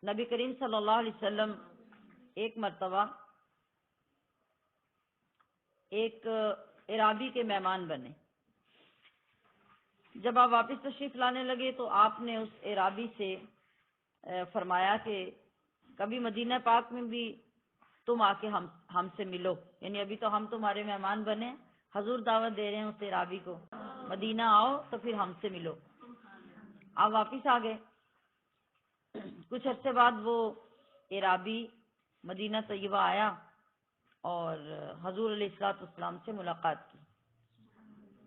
نبی کریم صلی اللہ علیہ وسلم ایک مرتبہ ایک عرابی کے مہمان بنے۔ جب آپ واپس تشریف لانے لگے تو آپ نے اس عرابی سے فرمایا کہ کبھی مدینہ پاک میں بھی تم آ کے ہم سے ملو، یعنی ابھی تو ہم تمہارے مہمان بنے، حضور دعوت دے رہے ہیں اس عرابی کو، مدینہ آؤ تو پھر ہم سے ملو۔ آپ واپس آ گئے۔ کچھ عرصے بعد وہ عرابی مدینہ طیبہ آیا اور حضور علیہ الصلوۃ والسلام سے ملاقات کی۔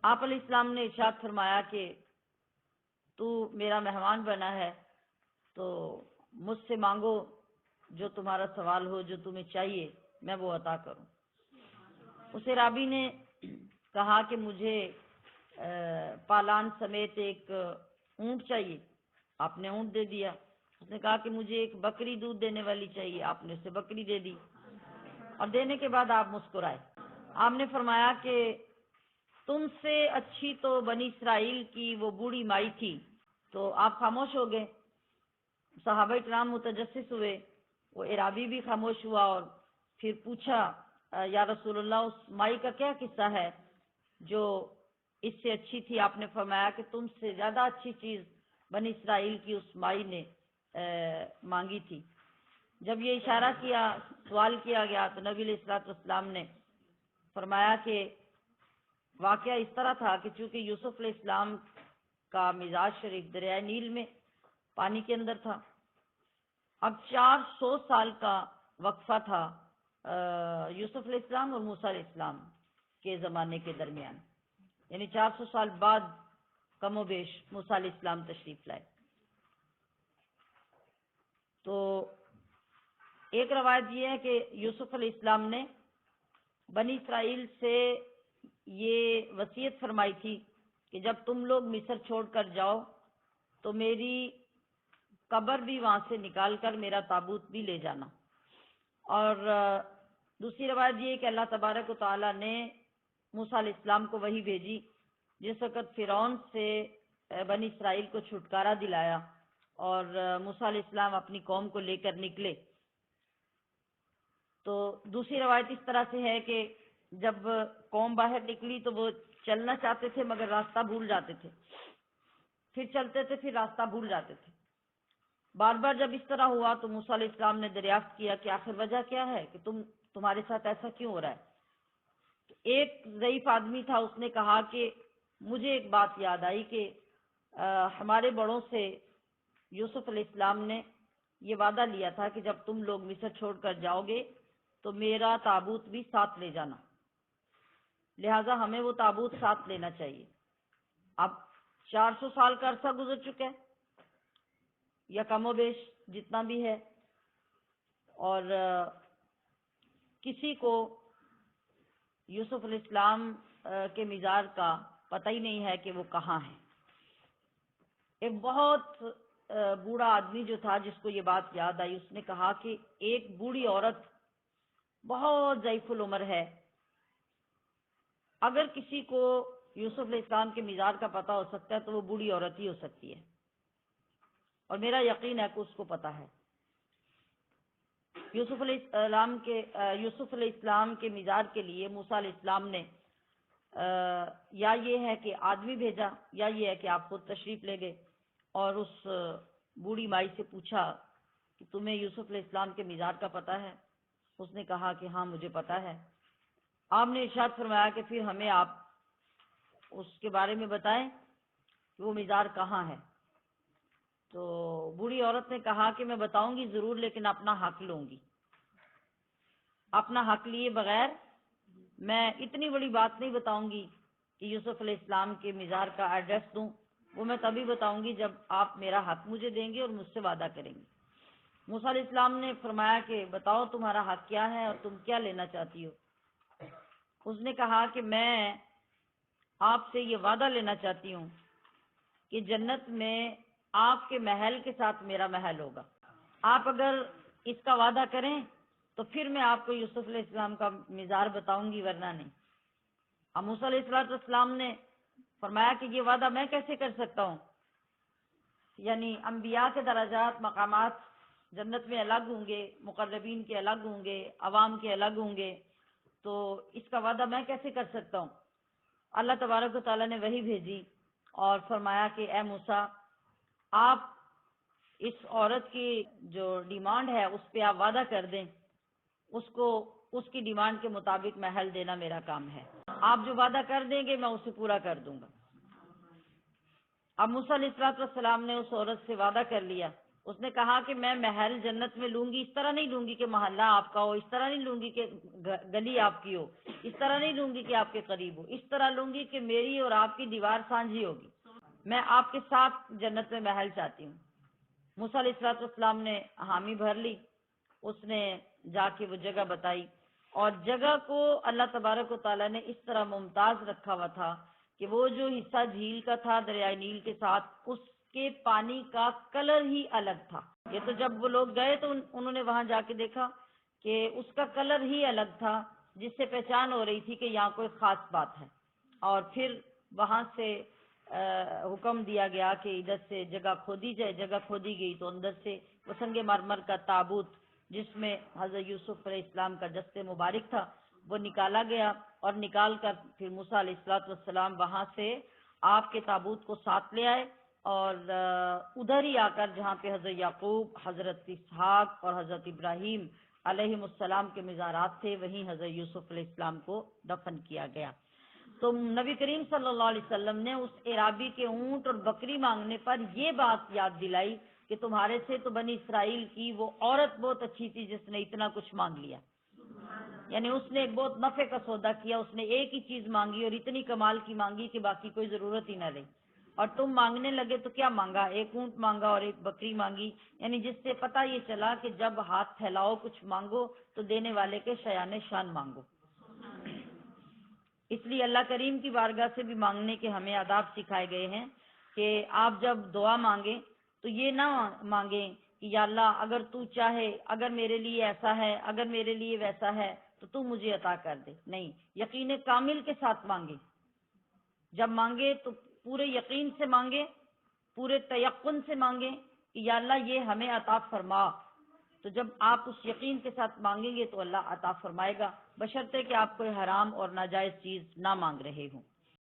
آپ علیہ السلام نے ارشاد فرمایا کہ تو میرا مہمان بنا ہے تو مجھ سے مانگو جو تمہارا سوال ہو، جو تمہیں چاہیے میں وہ عطا کروں۔ اس عرابی نے کہا کہ مجھے پالان سمیت ایک اونٹ چاہیے، آپ نے اونٹ دے دیا۔ اس نے کہا کہ مجھے ایک بکری دودھ دینے والی چاہیے، آپ نے اسے بکری دے دی، اور دینے کے بعد آپ مسکرائے۔ آپ نے فرمایا کہ تم سے اچھی تو بنی اسرائیل کی وہ بوڑھی مائی تھی، تو آپ خاموش ہو گئے۔ صحابہ کرام متجسس ہوئے، وہ عرابی بھی خاموش ہوا اور پھر پوچھا یا رسول اللہ اس مائی کا کیا قصہ ہے جو اس سے اچھی تھی؟ آپ نے فرمایا کہ تم سے زیادہ اچھی چیز بنی اسرائیل کی اس مائی نے مانگی تھی۔ جب یہ اشارہ کیا، سوال کیا گیا تو نبی علیہ الصلوۃ والسلام نے فرمایا کہ واقعہ اس طرح تھا کہ چونکہ یوسف علیہ السلام کا مزاج شریف دریائے نیل میں پانی کے اندر تھا، اب 400 سال کا وقفہ تھا یوسف علیہ السلام اور موسیٰ علیہ السلام کے زمانے کے درمیان، یعنی 400 سال بعد کم و بیش موسیٰ علیہ السلام تشریف لائے۔ تو ایک روایت یہ ہے کہ یوسف علیہ السلام نے بنی اسرائیل سے یہ وصیت فرمائی تھی کہ جب تم لوگ مصر چھوڑ کر جاؤ تو میری قبر بھی وہاں سے نکال کر میرا تابوت بھی لے جانا۔ اور دوسری روایت یہ ہے کہ اللہ تبارک و تعالیٰ نے موسیٰ علیہ السلام کو وحی بھیجی جس وقت فرعون سے بنی اسرائیل کو چھٹکارا دلایا اور موسیٰ علیہ السلام اپنی قوم کو لے کر نکلے۔ تو دوسری روایت اس طرح سے ہے کہ جب قوم باہر نکلی تو وہ چلنا چاہتے تھے مگر راستہ بھول جاتے تھے، پھر چلتے تھے پھر راستہ بھول جاتے تھے۔ بار بار جب اس طرح ہوا تو موسیٰ علیہ السلام نے دریافت کیا کہ آخر وجہ کیا ہے کہ تمہارے ساتھ ایسا کیوں ہو رہا ہے؟ تو ایک ضعیف آدمی تھا، اس نے کہا کہ مجھے ایک بات یاد آئی کہ ہمارے بڑوں سے یوسف علیہ السلام نے یہ وعدہ لیا تھا کہ جب تم لوگ مصر چھوڑ کر جاؤ گے تو میرا تابوت بھی ساتھ لے جانا، لہٰذا ہمیں وہ تابوت ساتھ لینا چاہیے۔ اب 400 سال کا عرصہ گزر چکا ہے یا کم و بیش جتنا بھی ہے، اور کسی کو یوسف علیہ السلام کے مزار کا پتہ ہی نہیں ہے کہ وہ کہاں ہے۔ ایک بہت بوڑھا آدمی جو تھا جس کو یہ بات یاد آئی، اس نے کہا کہ ایک بوڑھی عورت بہت ضعیف العمر ہے، اگر کسی کو یوسف علیہ السلام کے مزار کا پتہ ہو سکتا ہے تو وہ بوڑھی عورت ہی ہو سکتی ہے، اور میرا یقین ہے کہ اس کو پتہ ہے۔ یوسف علیہ السلام کے مزار کے لیے موسیٰ علیہ السلام نے یا یہ ہے کہ آدمی بھیجا یا یہ ہے کہ آپ خود تشریف لے گئے اور اس بوڑھی مائی سے پوچھا کہ تمہیں یوسف علیہ السلام کے مزار کا پتہ ہے؟ اس نے کہا کہ ہاں مجھے پتہ ہے۔ آپ نے ارشاد فرمایا کہ پھر ہمیں آپ اس کے بارے میں بتائیں کہ وہ مزار کہاں ہے۔ تو بوڑھی عورت نے کہا کہ میں بتاؤں گی ضرور، لیکن اپنا حق لوں گی، اپنا حق لیے بغیر میں اتنی بڑی بات نہیں بتاؤں گی کہ یوسف علیہ السلام کے مزار کا ایڈریس دوں، وہ میں تبھی بتاؤں گی جب آپ میرا حق مجھے دیں گے اور مجھ سے وعدہ کریں گے۔ موسیٰ علیہ السلام نے فرمایا کہ بتاؤ تمہارا حق کیا ہے اور تم کیا لینا چاہتی ہو؟ اس نے کہا کہ میں آپ سے یہ وعدہ لینا چاہتی ہوں کہ جنت میں آپ کے محل کے ساتھ میرا محل ہوگا، آپ اگر اس کا وعدہ کریں تو پھر میں آپ کو یوسف علیہ السلام کا مزار بتاؤں گی، ورنہ نہیں۔ اب موسیٰ علیہ السلام نے فرمایا کہ یہ وعدہ میں کیسے کر سکتا ہوں، یعنی انبیاء کے درجات مقامات جنت میں الگ ہوں گے، مقربین کے الگ ہوں گے، عوام کے الگ ہوں گے، تو اس کا وعدہ میں کیسے کر سکتا ہوں؟ اللہ تبارک و تعالیٰ نے وحی بھیجی اور فرمایا کہ اے موسیٰ، آپ اس عورت کی جو ڈیمانڈ ہے اس پہ آپ وعدہ کر دیں، اس کو اس کی ڈیمانڈ کے مطابق محل دینا میرا کام ہے، آپ جو وعدہ کر دیں گے میں اسے پورا کر دوں گا۔ اب موسیٰ علیہ السلام نے اس عورت سے وعدہ کر لیا، اس نے کہا کہ میں محل جنت میں لوں گی، اس طرح نہیں لوں گی کہ محلہ آپ کا ہو، اس طرح نہیں لوں گی کہ گلی آپ کی ہو، اس طرح نہیں لوں گی کہ آپ کے قریب ہو، اس طرح لوں گی کہ میری اور آپ کی دیوار سانجھی ہوگی، میں آپ کے ساتھ جنت میں محل چاہتی ہوں۔ موسیٰ علیہ السلام نے حامی بھر لی، اس نے جا کے وہ جگہ بتائی، اور جگہ کو اللہ تبارک و تعالیٰ نے اس طرح ممتاز رکھا ہوا تھا کہ وہ جو حصہ جھیل کا تھا دریائے نیل کے ساتھ، اس کے پانی کا کلر ہی الگ تھا۔ یہ تو جب وہ لوگ گئے تو انہوں نے وہاں جا کے دیکھا کہ اس کا کلر ہی الگ تھا، جس سے پہچان ہو رہی تھی کہ یہاں کوئی خاص بات ہے۔ اور پھر وہاں سے حکم دیا گیا کہ ادھر سے جگہ کھودی جائے، جگہ کھودی گئی تو اندر سے وہ سنگ مرمر کا تابوت جس میں حضرت یوسف علیہ السلام کا جسد مبارک تھا وہ نکالا گیا، اور نکال کر پھر موسیٰ علیہ السلام وہاں سے آپ کے تابوت کو ساتھ لے آئے، اور ادھر ہی آ کر جہاں پہ حضرت یعقوب، حضرت اسحاق اور حضرت ابراہیم علیہ السلام کے مزارات تھے، وہیں حضرت یوسف علیہ السلام کو دفن کیا گیا۔ تو نبی کریم صلی اللہ علیہ وسلم نے اس اعرابی کے اونٹ اور بکری مانگنے پر یہ بات یاد دلائی کہ تمہارے سے تو بنی اسرائیل کی وہ عورت بہت اچھی تھی جس نے اتنا کچھ مانگ لیا، یعنی اس نے ایک بہت نفع کا سودا کیا، اس نے ایک ہی چیز مانگی اور اتنی کمال کی مانگی کہ باقی کوئی ضرورت ہی نہ رہی، اور تم مانگنے لگے تو کیا مانگا؟ ایک اونٹ مانگا اور ایک بکری مانگی، یعنی جس سے پتہ یہ چلا کہ جب ہاتھ پھیلاؤ کچھ مانگو تو دینے والے کے شایان شان مانگو۔ اس لیے اللہ کریم کی بارگاہ سے بھی مانگنے کے ہمیں آداب سکھائے گئے ہیں کہ آپ جب دعا مانگیں تو یہ نہ مانگیں کہ یا اللہ اگر تو چاہے، اگر میرے لیے ایسا ہے، اگر میرے لیے ویسا ہے تو تو مجھے عطا کر دے، نہیں، یقین کامل کے ساتھ مانگیں۔ جب مانگے تو پورے یقین سے مانگے، پورے تیقن سے مانگیں کہ یا اللہ یہ ہمیں عطا فرما، تو جب آپ اس یقین کے ساتھ مانگیں گے تو اللہ عطا فرمائے گا، بشرطے کہ آپ کوئی حرام اور ناجائز چیز نہ مانگ رہے ہوں۔